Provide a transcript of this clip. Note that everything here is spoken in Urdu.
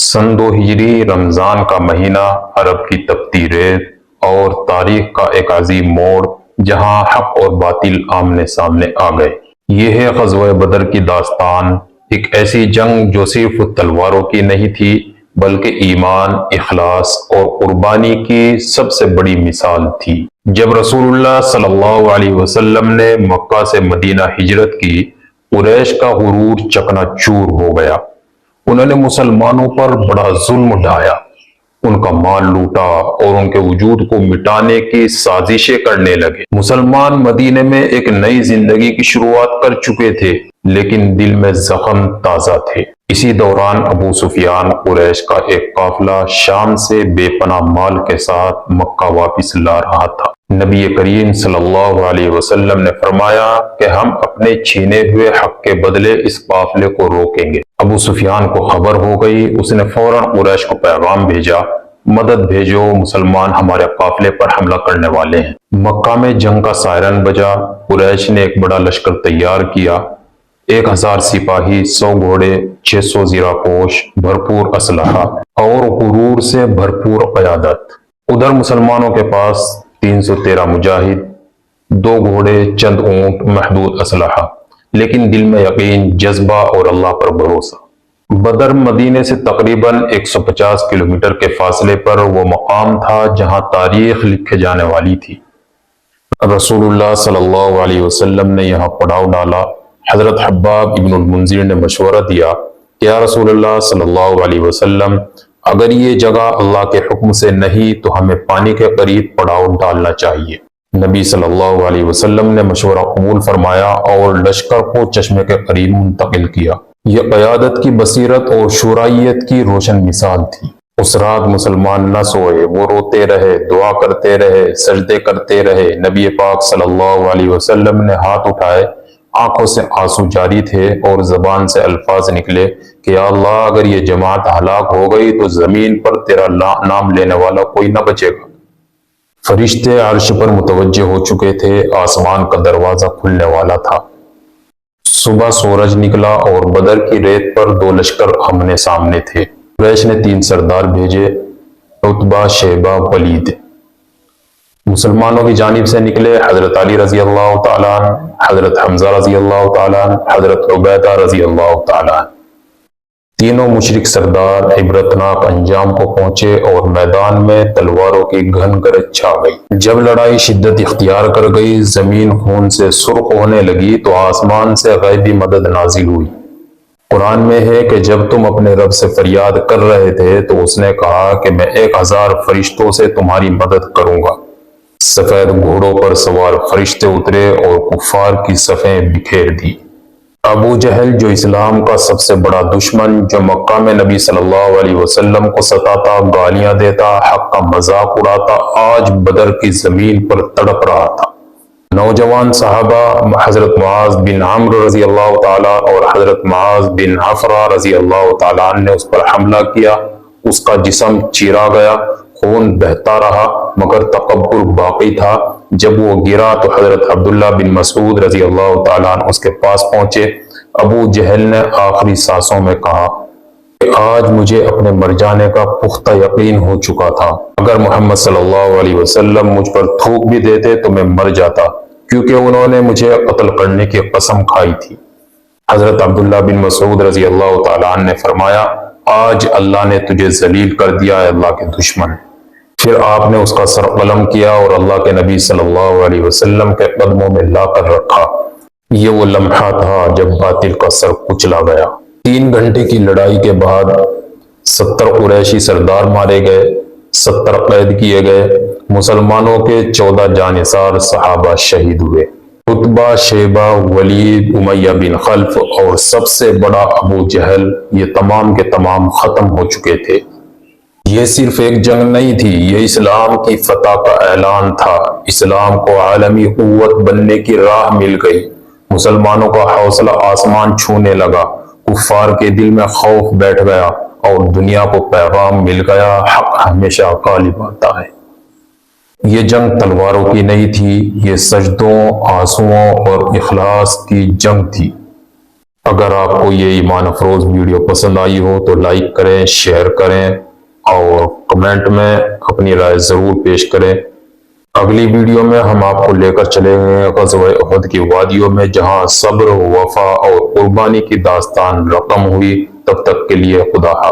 سن 2 ہجری رمضان کا مہینہ عرب کی تپتی ریت اور تاریخ کا ایک عظیم موڑ جہاں حق اور باطل آمنے سامنے آ گئے۔ یہ ہے غزوہ بدر کی داستان، ایک ایسی جنگ جو صرف تلواروں کی نہیں تھی بلکہ ایمان، اخلاص اور قربانی کی سب سے بڑی مثال تھی۔ جب رسول اللہ صلی اللہ علیہ وسلم نے مکہ سے مدینہ ہجرت کی، قریش کا غرور چکنا چور ہو گیا۔ انہوں نے مسلمانوں پر بڑا ظلم ڈھایا، ان کا مال لوٹا اور ان کے وجود کو مٹانے کی سازشیں کرنے لگے۔ مسلمان مدینے میں ایک نئی زندگی کی شروعات کر چکے تھے، لیکن دل میں زخم تازہ تھے۔ اسی دوران ابو سفیان قریش کا ایک قافلہ شام سے بے پناہ مال کے ساتھ مکہ واپس لا رہا تھا۔ نبی کریم صلی اللہ علیہ وسلم نے فرمایا کہ ہم اپنے چھینے ہوئے حق کے بدلے اس قافلے کو روکیں گے۔ ابو سفیان کو خبر ہو گئی، اس نے فوراً قریش کو پیغام بھیجا، مدد بھیجو، مسلمان ہمارے قافلے پر حملہ کرنے والے ہیں۔ مکہ میں جنگ کا سائرن بجا، قریش نے ایک بڑا لشکر تیار کیا، 1000 سپاہی، 100 گھوڑے، 600 زیرہ پوش، بھرپور اسلحہ اور غرور سے بھرپور قیادت۔ ادھر مسلمانوں کے پاس 313 مجاہد، 2 گھوڑے، چند اونٹ، محدود اسلحہ، لیکن دل میں یقین، جذبہ اور اللہ پر بھروسہ۔ بدر مدینے سے تقریباً 150 کلومیٹر کے فاصلے پر وہ مقام تھا جہاں تاریخ لکھے جانے والی تھی۔ رسول اللہ صلی اللہ علیہ وسلم نے یہاں پڑاؤ ڈالا۔ حضرت حباب ابن المنذر نے مشورہ دیا کہ یا رسول اللہ صلی اللہ علیہ وسلم، اگر یہ جگہ اللہ کے حکم سے نہیں تو ہمیں پانی کے قریب پڑاؤ ڈالنا چاہیے۔ نبی صلی اللہ علیہ وسلم نے مشورہ قبول فرمایا اور لشکر کو چشمے کے قریب منتقل کیا۔ یہ قیادت کی بصیرت اور شورائیت کی روشن مثال تھی۔ اس رات مسلمان نہ سوئے، وہ روتے رہے، دعا کرتے رہے، سجدے کرتے رہے۔ نبی پاک صلی اللہ علیہ وسلم نے ہاتھ اٹھائے، آنکھوں سے آنسو جاری تھے اور زبان سے الفاظ نکلے کہ یا اللہ، اگر یہ جماعت ہلاک ہو گئی تو زمین پر تیرا نام لینے والا کوئی نہ بچے گا۔ فرشتے عرش پر متوجہ ہو چکے تھے، آسمان کا دروازہ کھلنے والا تھا۔ صبح سورج نکلا اور بدر کی ریت پر 2 لشکر آمنے سامنے تھے۔ قریش نے 3 سردار بھیجے، عتبہ، شیبہ، ولید۔ مسلمانوں کی جانب سے نکلے حضرت علی رضی اللہ تعالیٰ عنہ، حضرت حمزہ رضی اللہ تعالیٰ عنہ، حضرت عبیدہ رضی اللہ تعالیٰ عنہ۔ تینوں مشرک سردار عبرتناک انجام کو پہنچے اور میدان میں تلواروں کی گھن گرج چھا گئی۔ جب لڑائی شدت اختیار کر گئی، زمین خون سے سرخ ہونے لگی تو آسمان سے غیبی مدد نازل ہوئی۔ قرآن میں ہے کہ جب تم اپنے رب سے فریاد کر رہے تھے تو اس نے کہا کہ میں 1000 فرشتوں سے تمہاری مدد کروں گا۔ سفید گھوڑوں پر سوار فرشتے اترے اور کفار کی صفیں بکھیر دی۔ ابو جہل، جو اسلام کا سب سے بڑا دشمن، جو مکہ میں نبی صلی اللہ علیہ وسلم کو ستاتا، گالیاں دیتا، حق کا مذاق اڑاتا، آج بدر کی زمین پر تڑپ رہا تھا۔ نوجوان صحابہ حضرت معاذ بن عمرو رضی اللہ تعالیٰ اور حضرت معاذ بن عفرہ رضی اللہ تعالیٰ نے اس پر حملہ کیا۔ اس کا جسم چیرا گیا، خون بہتا رہا، مگر تکبر باقی تھا۔ جب وہ گرا تو حضرت عبداللہ بن مسعود رضی اللہ تعالیٰ عنہ اس کے پاس پہنچے۔ ابو جہل نے آخری سانسوں میں کہا کہ آج مجھے اپنے مر جانے کا پختہ یقین ہو چکا تھا۔ اگر محمد صلی اللہ علیہ وسلم مجھ پر تھوک بھی دیتے تو میں مر جاتا، کیونکہ انہوں نے مجھے قتل کرنے کی قسم کھائی تھی۔ حضرت عبداللہ بن مسعود رضی اللہ تعالیٰ عنہ نے فرمایا، آج اللہ نے تجھے ذلیل کر دیا ہے اللہ کے دشمن۔ پھر آپ نے اس کا سر قلم کیا اور اللہ کے نبی صلی اللہ علیہ وسلم کے قدموں میں لا کر رکھا۔ یہ وہ لمحہ تھا جب باطل کا سر کچلا گیا۔ 3 گھنٹے کی لڑائی کے بعد 70 قریشی سردار مارے گئے، 70 قید کیے گئے۔ مسلمانوں کے 14 جانثار صحابہ شہید ہوئے۔ عتبہ، شیبہ، ولید، امیہ بن خلف اور سب سے بڑا ابو جہل، یہ تمام کے تمام ختم ہو چکے تھے۔ یہ صرف ایک جنگ نہیں تھی، یہ اسلام کی فتح کا اعلان تھا۔ اسلام کو عالمی قوت بننے کی راہ مل گئی۔ مسلمانوں کا حوصلہ آسمان چھونے لگا، کفار کے دل میں خوف بیٹھ گیا اور دنیا کو پیغام مل گیا، حق ہمیشہ غالب آتا ہے۔ یہ جنگ تلواروں کی نہیں تھی، یہ سجدوں، آنسوؤں اور اخلاص کی جنگ تھی۔ اگر آپ کو یہ ایمان افروز ویڈیو پسند آئی ہو تو لائک کریں، شیئر کریں اور کمنٹ میں اپنی رائے ضرور پیش کریں۔ اگلی ویڈیو میں ہم آپ کو لے کر چلیں گے غزوہ احد کی وادیوں میں، جہاں صبر، وفا اور قربانی کی داستان رقم ہوئی۔ تب تک کے لیے خدا حافظ۔